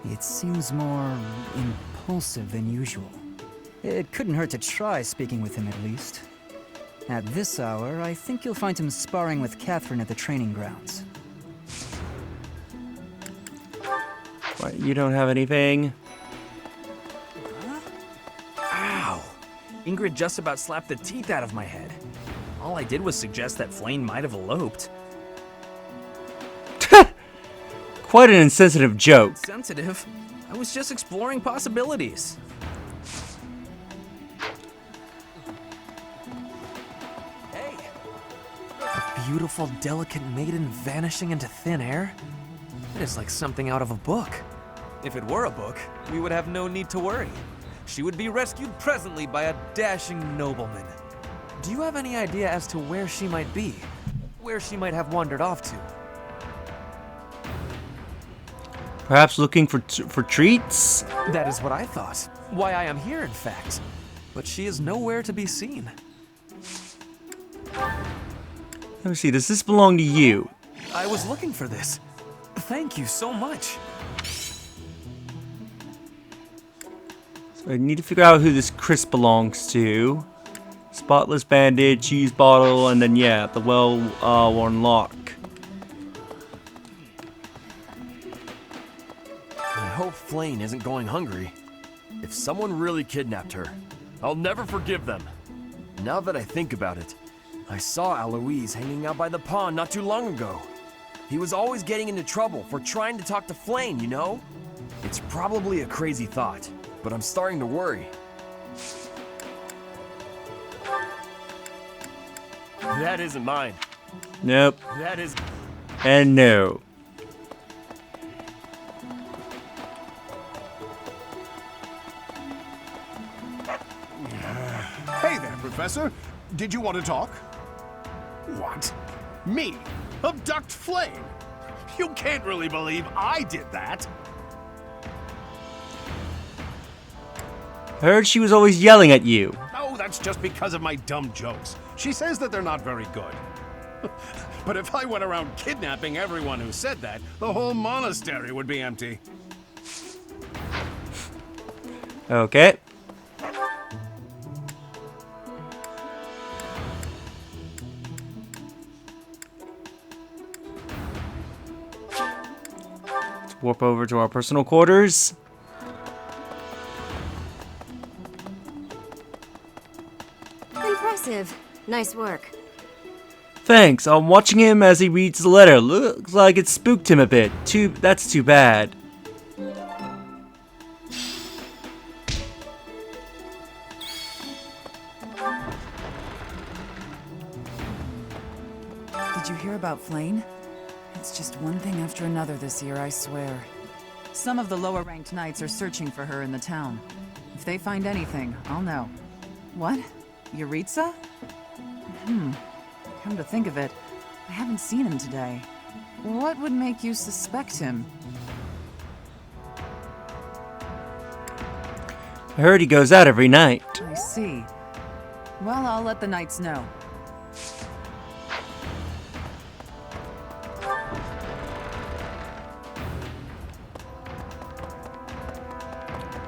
It seems more impulsive than usual. It couldn't hurt to try speaking with him at least. At this hour, I think you'll find him sparring with Catherine at the training grounds. What, you don't have anything? Ow! Ingrid just about slapped the teeth out of my head. All I did was suggest that Flayn might have eloped. Quite an insensitive joke. Sensitive? I was just exploring possibilities. Hey! A beautiful, delicate maiden vanishing into thin air? It is like something out of a book. If it were a book, we would have no need to worry. She would be rescued presently by a dashing nobleman. Do you have any idea as to where she might be? Where she might have wandered off to? Perhaps looking for treats? That is what I thought. Why I am here, in fact. But she is nowhere to be seen. Let me see, does this belong to you? I was looking for this. Thank you so much. So I need to figure out who this Chris belongs to. Spotless bandage, cheese bottle, and then yeah, the well-worn lock. I hope Flayn isn't going hungry. If someone really kidnapped her, I'll never forgive them. Now that I think about it, I saw Aloise hanging out by the pond not too long ago. He was always getting into trouble for trying to talk to Flayn, you know? It's probably a crazy thought, but I'm starting to worry. That isn't mine. Nope. That is... And no. Hey there, Professor. Did you want to talk? What? Me? Abduct Flayn? You can't really believe I did that. I heard she was always yelling at you. Oh, that's just because of my dumb jokes. She says that they're not very good. But if I went around kidnapping everyone who said that, the whole monastery would be empty. Okay. Let's warp over to our personal quarters. Impressive. Nice work. Thanks. I'm watching him as he reads the letter. Looks like it spooked him a bit. That's too bad. Did you hear about Flayn? It's just one thing after another this year, I swear. Some of the lower-ranked knights are searching for her in the town. If they find anything, I'll know. What? Yuritsa? Come to think of it, I haven't seen him today. What would make you suspect him? I heard he goes out every night. I see. Well, I'll let the knights know.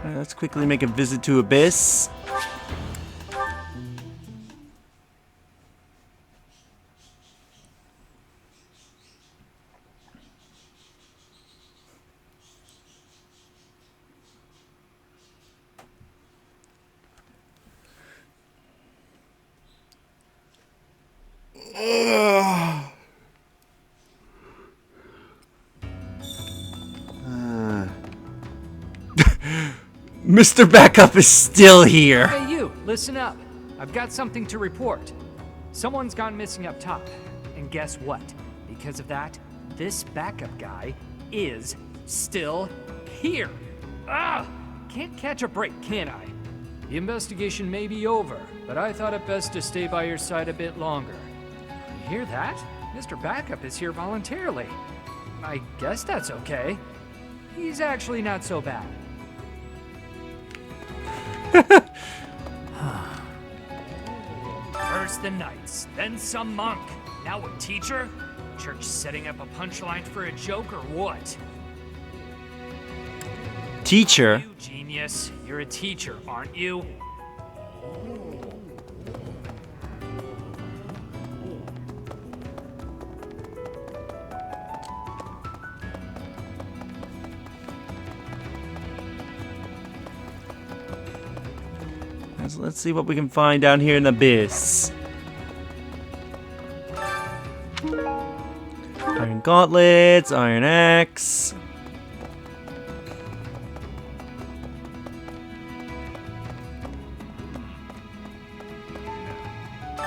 Let's quickly make a visit to Abyss. Mr. Backup is still here. Hey you, listen up. I've got something to report. Someone's gone missing up top. And guess what? Because of that, this backup guy is still here. Ah! Can't catch a break, can I? The investigation may be over, but I thought it best to stay by your side a bit longer. You hear that? Mr. Backup is here voluntarily. I guess that's okay. He's actually not so bad. First the knights, then some monk. Now a teacher? Church setting up a punchline for a joke or what? Teacher? You genius. You're a teacher, aren't you? Let's see what we can find down here in the abyss. Iron gauntlets, iron axe.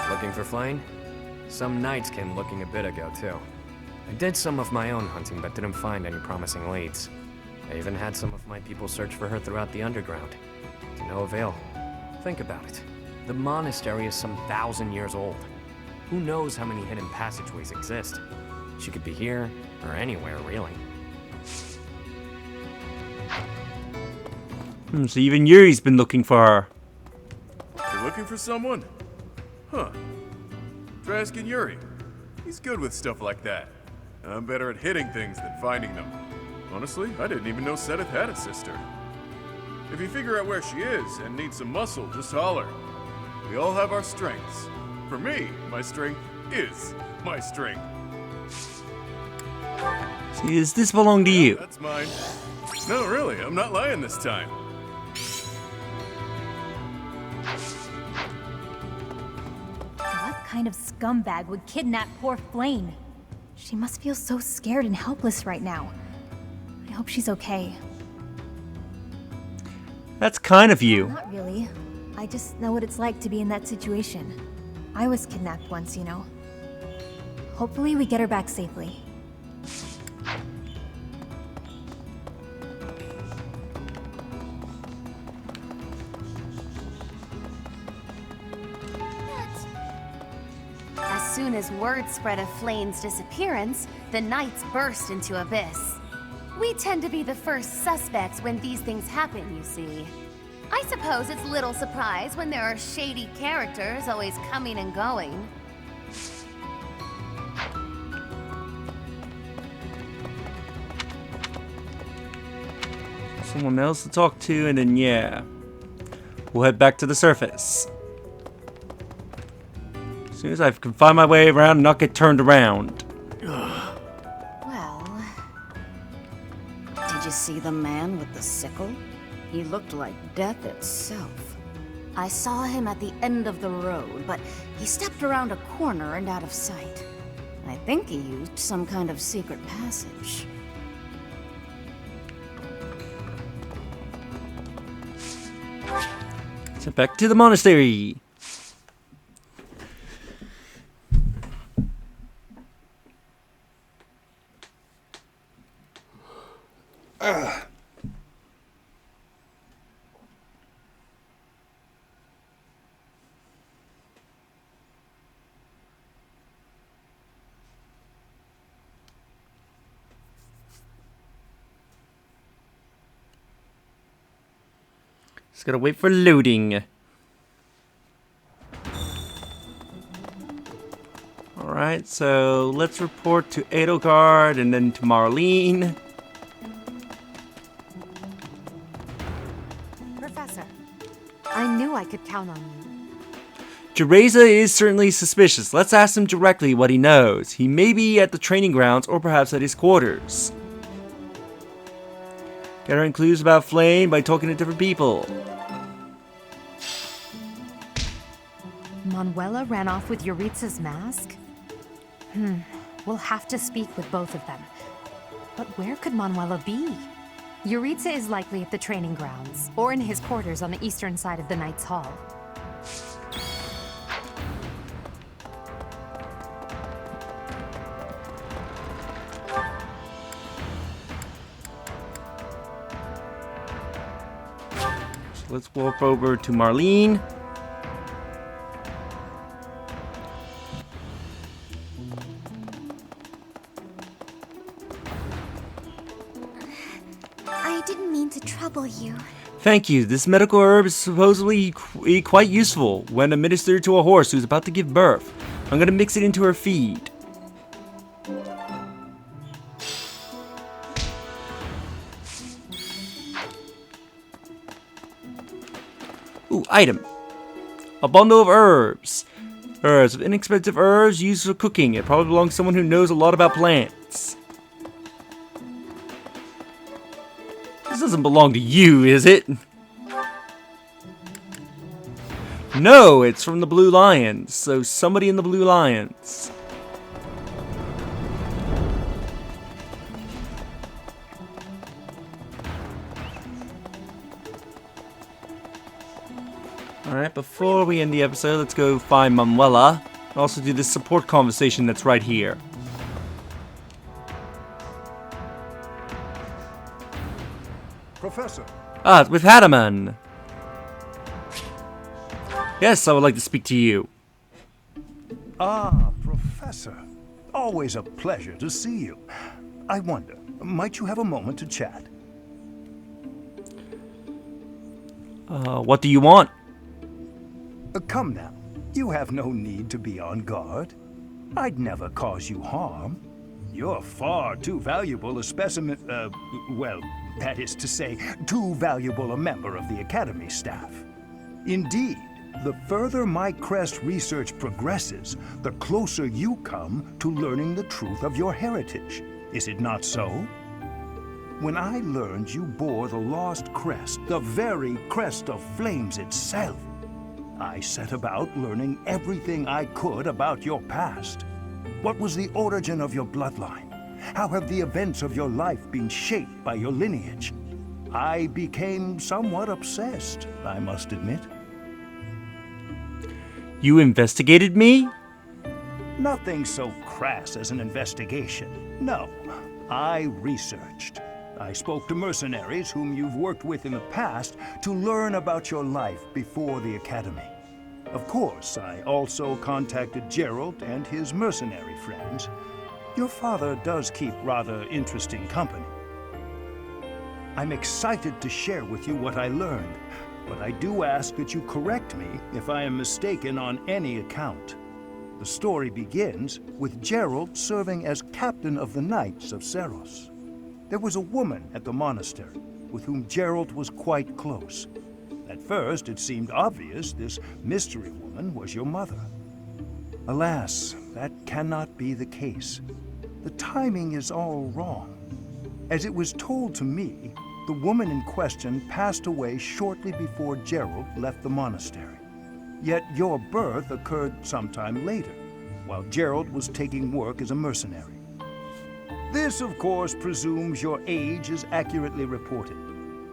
Looking for Flayn? Some knights came looking a bit ago, too. I did some of my own hunting, but didn't find any promising leads. I even had some of my people search for her throughout the underground. To no avail. Think about it. The monastery is some 1,000 years old. Who knows how many hidden passageways exist? She could be here, or anywhere, really. So even Yuri's been looking for her. You're looking for someone? Huh. Try asking Yuri. He's good with stuff like that. I'm better at hitting things than finding them. Honestly, I didn't even know Seteth had a sister. If you figure out where she is and need some muscle, just holler. We all have our strengths. For me, my strength is my strength. See, does this belong to you? That's mine. No, really, I'm not lying this time. What kind of scumbag would kidnap poor Flayn? She must feel so scared and helpless right now. I hope she's okay. That's kind of you. Not really. I just know what it's like to be in that situation. I was kidnapped once, you know. Hopefully we get her back safely. As soon as word spread of Flayn's disappearance, the knights burst into Abyss. We tend to be the first suspects when these things happen, you see. I suppose it's little surprise when there are shady characters always coming and going. Someone else to talk to, and then yeah. We'll head back to the surface. As soon as I can find my way around and not get turned around. Well, did you see the man with the sickle? He looked like death itself. I saw him at the end of the road, but he stepped around a corner and out of sight. I think he used some kind of secret passage. So back to the monastery. Just gotta wait for loading. Alright, so let's report to Edelgard and then to Marlene. Professor, I knew I could count on you. Jereza is certainly suspicious. Let's ask him directly what he knows. He may be at the training grounds or perhaps at his quarters. Gathering clues about Flayn by talking to different people. Manuela ran off with Yuritsa's mask? We'll have to speak with both of them. But where could Manuela be? Yuritsa is likely at the training grounds, or in his quarters on the eastern side of the Knight's Hall. So let's warp over to Marlene. I didn't mean to trouble you. Thank you. This medical herb is supposedly quite useful when administered to a horse who's about to give birth. I'm gonna mix it into her feed. Ooh, item. A bundle of herbs. Herbs of inexpensive herbs used for cooking. It probably belongs to someone who knows a lot about plants. This doesn't belong to you, is it? No, it's from the Blue Lions. So somebody in the Blue Lions. Alright, before we end the episode, let's go find Manuela. And also do this support conversation that's right here. Professor. Ah, it's with Hadaman. Yes, I would like to speak to you. Ah, Professor. Always a pleasure to see you. I wonder, might you have a moment to chat? What do you want? Come now. You have no need to be on guard. I'd never cause you harm. You're far too valuable a specimen, well, that is to say, too valuable a member of the Academy staff. Indeed, the further my crest research progresses, the closer you come to learning the truth of your heritage. Is it not so? When I learned you bore the lost crest, the very crest of Flames itself, I set about learning everything I could about your past. What was the origin of your bloodline? How have the events of your life been shaped by your lineage? I became somewhat obsessed, I must admit. You investigated me? Nothing so crass as an investigation. No, I researched. I spoke to mercenaries whom you've worked with in the past to learn about your life before the Academy. Of course, I also contacted Gerald and his mercenary friends. Your father does keep rather interesting company. I'm excited to share with you what I learned, but I do ask that you correct me if I am mistaken on any account. The story begins with Gerald serving as captain of the Knights of Seros. There was a woman at the monastery with whom Gerald was quite close. At first, it seemed obvious this mystery woman was your mother. Alas, that cannot be the case. The timing is all wrong. As it was told to me, the woman in question passed away shortly before Gerald left the monastery. Yet your birth occurred sometime later, while Gerald was taking work as a mercenary. This, of course, presumes your age is accurately reported.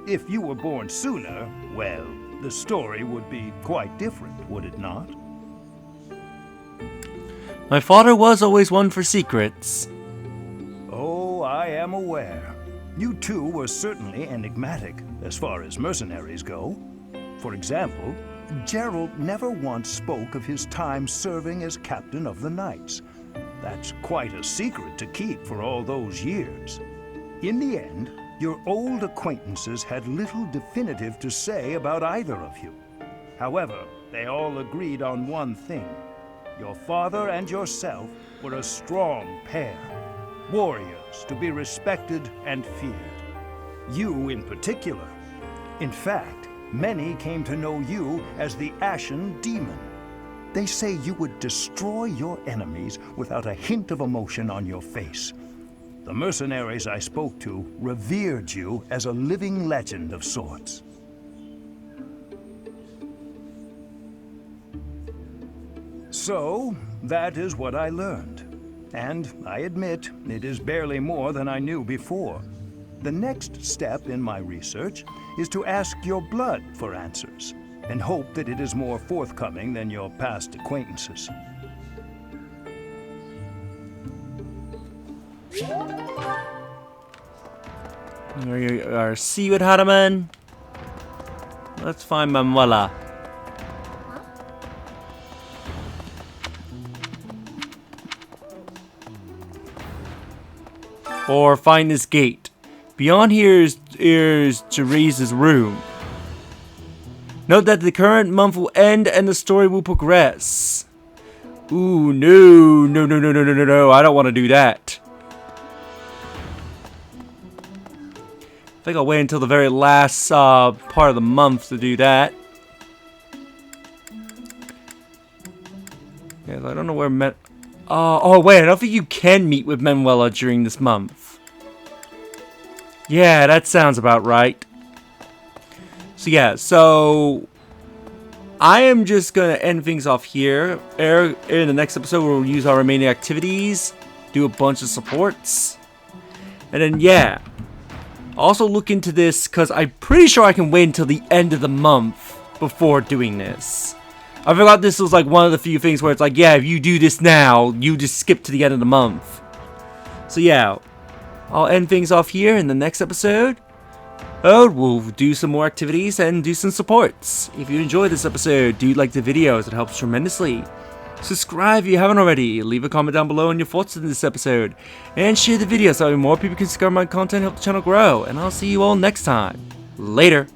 If you were born sooner, well, the story would be quite different, would it not? My father was always one for secrets. Oh, I am aware. You two were certainly enigmatic, as far as mercenaries go. For example, Gerald never once spoke of his time serving as captain of the Knights. That's quite a secret to keep for all those years. In the end, your old acquaintances had little definitive to say about either of you. However, they all agreed on one thing. Your father and yourself were a strong pair. Warriors to be respected and feared. You in particular. In fact, many came to know you as the Ashen Demon. They say you would destroy your enemies without a hint of emotion on your face. The mercenaries I spoke to revered you as a living legend of sorts. So, that is what I learned. And I admit, it is barely more than I knew before. The next step in my research is to ask your blood for answers, and hope that it is more forthcoming than your past acquaintances. Here you are, Seaweed Harriman. Let's find Manuela. Or find this gate. Beyond here is Therese's room. Note that the current month will end and the story will progress. Ooh, no, I don't want to do that. I think I'll wait until the very last part of the month to do that. Yeah, I don't know where oh wait, I don't think you can meet with Manuela during this month. Yeah, that sounds about right. So yeah, so I am just gonna end things off here. In the next episode, we'll use our remaining activities, do a bunch of supports, and then yeah. Also look into this, because I'm pretty sure I can wait until the end of the month before doing this. I forgot this was like one of the few things where it's like, yeah, if you do this now, you just skip to the end of the month. So yeah, I'll end things off here. In the next episode, we'll do some more activities and do some supports. If you enjoyed this episode, do like the videos, it helps tremendously. Subscribe if you haven't already, leave a comment down below on your thoughts on this episode, and share the video so more people can discover my content and help the channel grow, and I'll see you all next time. Later!